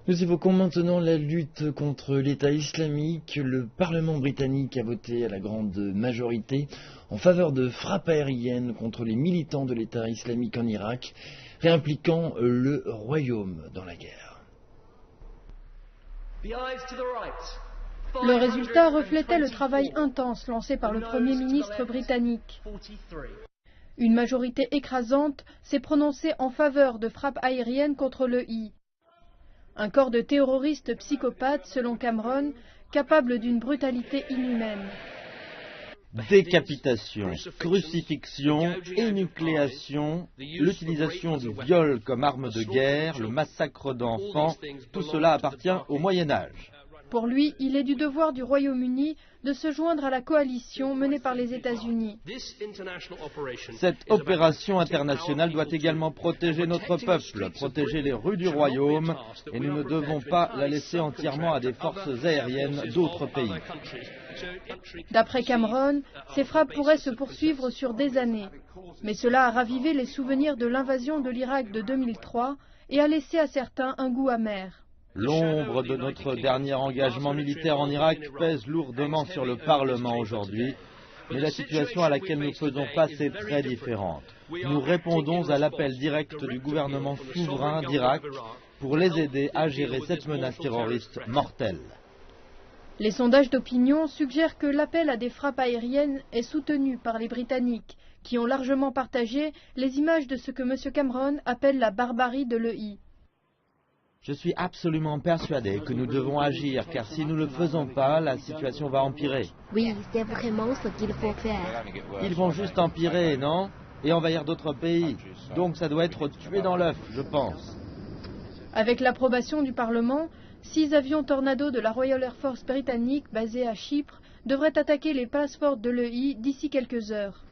Nous évoquons maintenant la lutte contre l'État islamique. Le Parlement britannique a voté à la grande majorité en faveur de frappes aériennes contre les militants de l'État islamique en Irak, réimpliquant le Royaume dans la guerre. Le résultat reflétait le travail intense lancé par le Premier ministre britannique. Une majorité écrasante s'est prononcée en faveur de frappes aériennes contre l'EI. Un corps de terroristes psychopathes, selon Cameron, capable d'une brutalité inhumaine. Décapitation, crucifixion, énucléation, l'utilisation du viol comme arme de guerre, le massacre d'enfants, tout cela appartient au Moyen-Âge. Pour lui, il est du devoir du Royaume-Uni de se joindre à la coalition menée par les États-Unis. Cette opération internationale doit également protéger notre peuple, protéger les rues du Royaume, et nous ne devons pas la laisser entièrement à des forces aériennes d'autres pays. D'après Cameron, ces frappes pourraient se poursuivre sur des années. Mais cela a ravivé les souvenirs de l'invasion de l'Irak de 2003 et a laissé à certains un goût amer. L'ombre de notre dernier engagement militaire en Irak pèse lourdement sur le Parlement aujourd'hui, mais la situation à laquelle nous faisons face est très différente. Nous répondons à l'appel direct du gouvernement souverain d'Irak pour les aider à gérer cette menace terroriste mortelle. Les sondages d'opinion suggèrent que l'appel à des frappes aériennes est soutenu par les Britanniques, qui ont largement partagé les images de ce que M. Cameron appelle la barbarie de l'EI. Je suis absolument persuadé que nous devons agir, car si nous ne le faisons pas, la situation va empirer. Oui, c'est vraiment ce qu'il faut faire. Ils vont juste empirer, non? Et envahir d'autres pays. Donc ça doit être tué dans l'œuf, je pense. Avec l'approbation du Parlement, 6 avions Tornado de la Royal Air Force britannique basés à Chypre devraient attaquer les passeports de l'EI d'ici quelques heures.